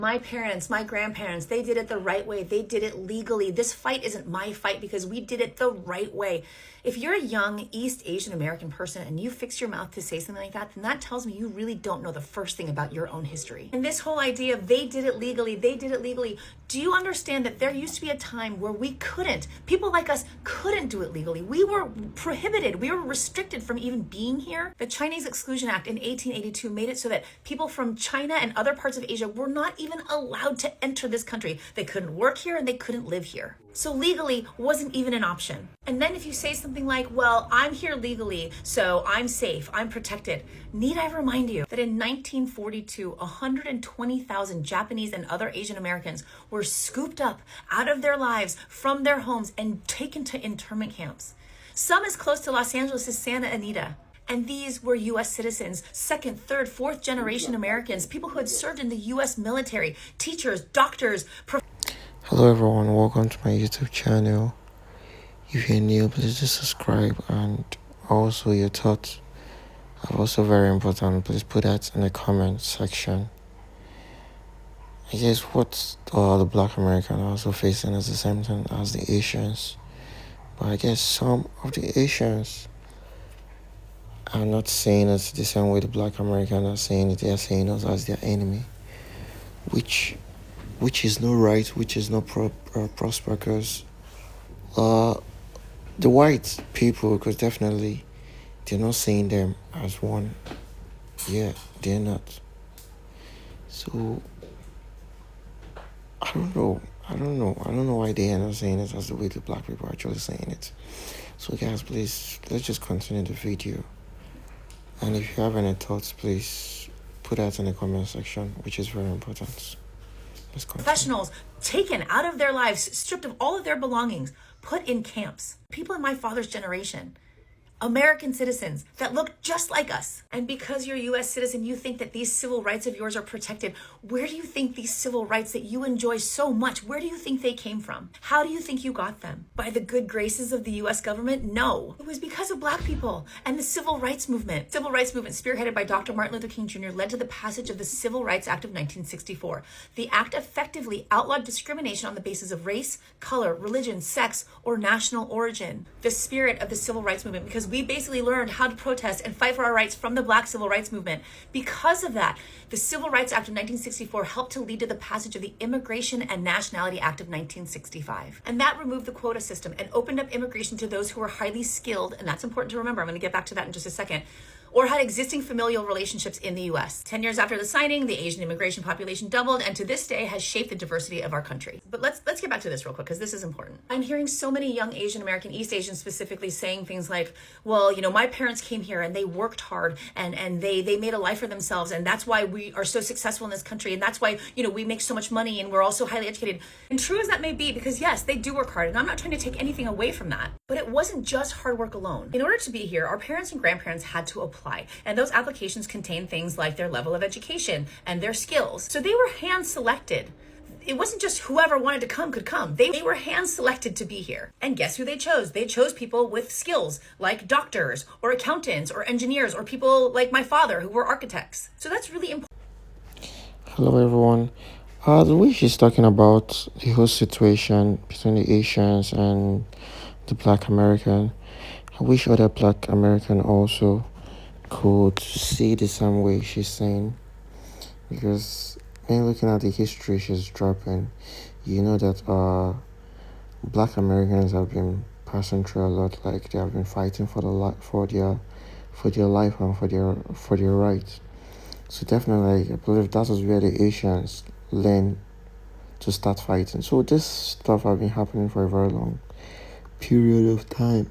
My parents, my grandparents, they did it the right way. They did it legally. This fight isn't my fight because we did it the right way. If you're a young East Asian American person and you fix your mouth to say something like that, then that tells me you really don't know the first thing about your own history. And this whole idea of they did it legally, do you understand that there used to be a time where we couldn't, people like us couldn't do it legally. We were prohibited, we were restricted from even being here. The Chinese Exclusion Act in 1882 made it so that people from China and other parts of Asia were not even allowed to enter this country. They couldn't work here and they couldn't live here. So legally wasn't even an option. And then if you say something like, well, I'm here legally, so I'm safe, I'm protected. Need I remind you that in 1942, 120,000 Japanese and other Asian Americans were scooped up out of their lives from their homes and taken to internment camps. Some as close to Los Angeles as Santa Anita. And these were US citizens, second, third, fourth generation Americans, people who had served in the US military, teachers, doctors. Hello everyone, welcome to my YouTube channel. If you're new, please just subscribe, and also your thoughts are also very important. Please put that in the comment section. I guess what the Black Americans are also facing is the same thing as the Asians. But I guess some of the Asians are not saying it the same way the Black Americans are saying it. They are saying us as their enemy, which is not right, which is not prosper, because the white people, because definitely they're not seeing them as one. Yeah, they're not. So I don't know why they are not saying it as the way the Black people are actually saying it. So guys, please, let's just continue the video. And if you have any thoughts, please put that in the comment section, which is very important. Professionals taken out of their lives, stripped of all of their belongings, put in camps. People in my father's generation, American citizens that look just like us. And because you're a US citizen, you think that these civil rights of yours are protected. Where do you think these civil rights that you enjoy so much, where do you think they came from? How do you think you got them? By the good graces of the US government? No. It was because of Black people and the civil rights movement. Civil rights movement spearheaded by Dr. Martin Luther King Jr. led to the passage of the Civil Rights Act of 1964. The act effectively outlawed discrimination on the basis of race, color, religion, sex, or national origin. The spirit of the civil rights movement, because we basically learned how to protest and fight for our rights from the Black civil rights movement. Because of that, the Civil Rights Act of 1964 helped to lead to the passage of the Immigration and Nationality Act of 1965. And that removed the quota system and opened up immigration to those who were highly skilled, and that's important to remember, I'm going to get back to that in just a second, or had existing familial relationships in the US. 10 years after the signing, the Asian immigration population doubled, and to this day has shaped the diversity of our country. But let's get back to this real quick, because this is important. I'm hearing so many young Asian American, East Asians specifically, saying things like, well, you know, my parents came here and they worked hard and they made a life for themselves, and that's why we are so successful in this country, and that's why, you know, we make so much money and we're all so highly educated. And true as that may be, because yes, they do work hard, and I'm not trying to take anything away from that, but it wasn't just hard work alone. In order to be here, our parents and grandparents had to apply. And those applications contained things like their level of education and their skills. So they were hand selected. It wasn't just whoever wanted to come could come. They were hand selected to be here. And guess who they chose? They chose people with skills like doctors or accountants or engineers or people like my father who were architects. So that's really important. Hello everyone. The way she's talking about the whole situation between the Asians and the Black American, I wish other Black American also could see the same way she's saying, because when looking at the history she's dropping, you know that Black Americans have been passing through a lot. Like, they have been fighting for their life and for their rights. So definitely I believe that is where the Asians learn to start fighting. So this stuff has been happening for a very long period of time.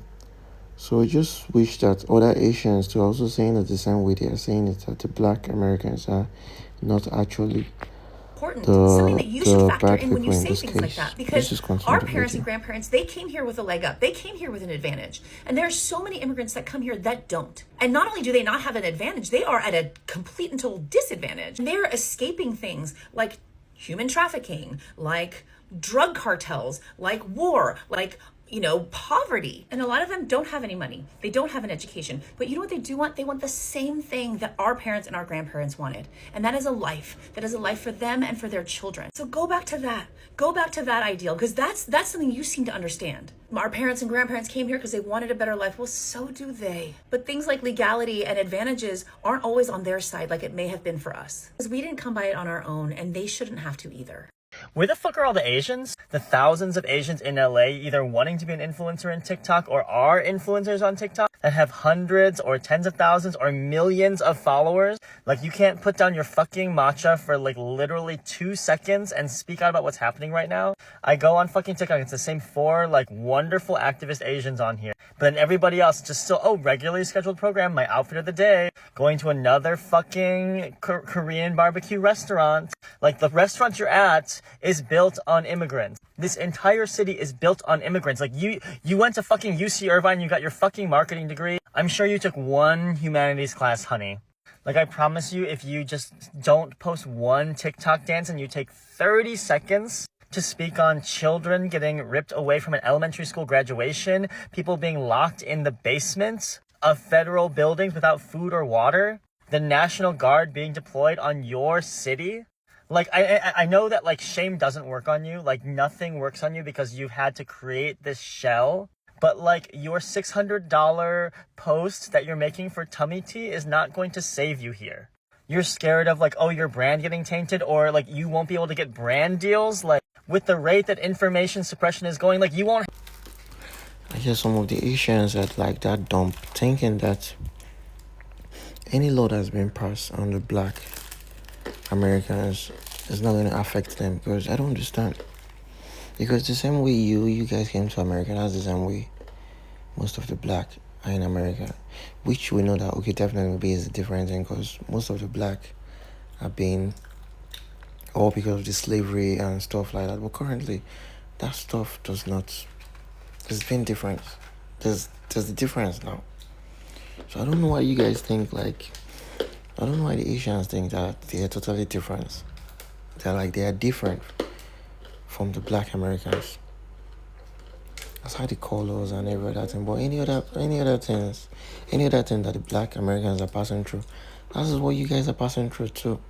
So I just wish that other Asians to also saying it the same way they are saying it, that the Black Americans are not actually something that you should factor in when you say things case. Like that, because our parents and grandparents, they came here with a leg up, they came here with an advantage, and there are so many immigrants that come here that don't. And not only do they not have an advantage, they are at a complete and total disadvantage. And they're escaping things like human trafficking, like drug cartels, like war, like poverty. And a lot of them don't have any money. They don't have an education. But you know what they do want? They want the same thing that our parents and our grandparents wanted. And that is a life. That is a life for them and for their children. So go back to that. Go back to that ideal, because that's something you seem to understand. Our parents and grandparents came here because they wanted a better life. Well, so do they. But things like legality and advantages aren't always on their side like it may have been for us. Because we didn't come by it on our own, and they shouldn't have to either. Where the fuck are all the Asians? The thousands of Asians in LA either wanting to be an influencer in TikTok or are influencers on TikTok that have hundreds or tens of thousands or millions of followers. Like, you can't put down your fucking matcha for like literally 2 seconds and speak out about what's happening right now. I go on fucking TikTok, it's the same 4 like wonderful activist Asians on here. But then everybody else just still, regularly scheduled program, my outfit of the day, going to another fucking Korean barbecue restaurant. Like, the restaurant you're at is built on immigrants. This entire city is built on immigrants. Like, you went to fucking UC Irvine, you got your fucking marketing degree. I'm sure you took 1 humanities class, honey. Like, I promise you, if you just don't post 1 TikTok dance and you take 30 seconds to speak on children getting ripped away from an elementary school graduation, people being locked in the basements of federal buildings without food or water, the National Guard being deployed on your city. Like, I know that, like, shame doesn't work on you. Like, nothing works on you because you've had to create this shell. But, like, your $600 post that you're making for tummy tea is not going to save you here. You're scared of, like, your brand getting tainted, or, like, you won't be able to get brand deals. Like, with the rate that information suppression is going, like, you won't. I hear some of the Asians that like that dump, thinking that any law that's been passed on the black Americans is not going to affect them, because I don't understand. Because the same way you guys came to America, that's the same way most of the black are in America. Which we know that, okay, definitely is a different thing, because most of the black are being, all because of the slavery and stuff like that. But currently, that stuff does not, there's been difference. There's a difference now. So I don't know why you guys think, like, I don't know why the Asians think that they are totally different. They are different from the black Americans. Aside the colors and every other thing, but any other thing that the black Americans are passing through, that is what you guys are passing through too.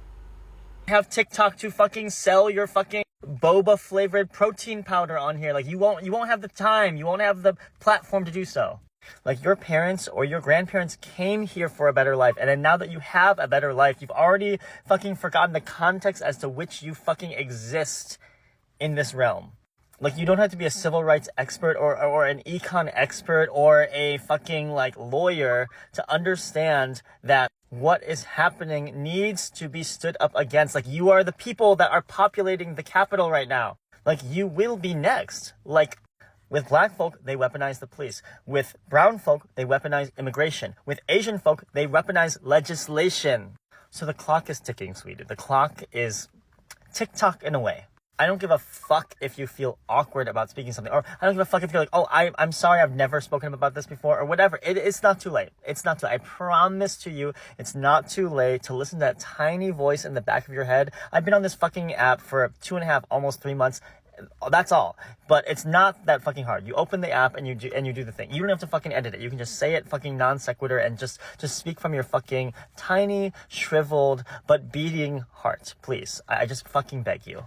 Have TikTok to fucking sell your fucking boba flavored protein powder on here. Like, you won't have the time, you won't have the platform to do so. Like, your parents or your grandparents came here for a better life, and then now that you have a better life, you've already fucking forgotten the context as to which you fucking exist in this realm. Like, you don't have to be a civil rights expert or an econ expert or a fucking, like, lawyer to understand that what is happening needs to be stood up against. Like, you are the people that are populating the capital right now. Like, you will be next. Like, with black folk, they weaponize the police. With brown folk, they weaponize immigration. With Asian folk, they weaponize legislation. So the clock is ticking, sweetie. The clock is tick-tock in a way. I don't give a fuck if you feel awkward about speaking something. Or I don't give a fuck if you're like, I'm sorry, I've never spoken about this before, or whatever. It's not too late. It's not too late. I promise to you, it's not too late to listen to that tiny voice in the back of your head. I've been on this fucking app for 2.5, almost 3 months. That's all. But it's not that fucking hard. You open the app and you do the thing. You don't have to fucking edit it. You can just say it fucking non sequitur and just speak from your fucking tiny, shriveled, but beating heart. Please. I just fucking beg you.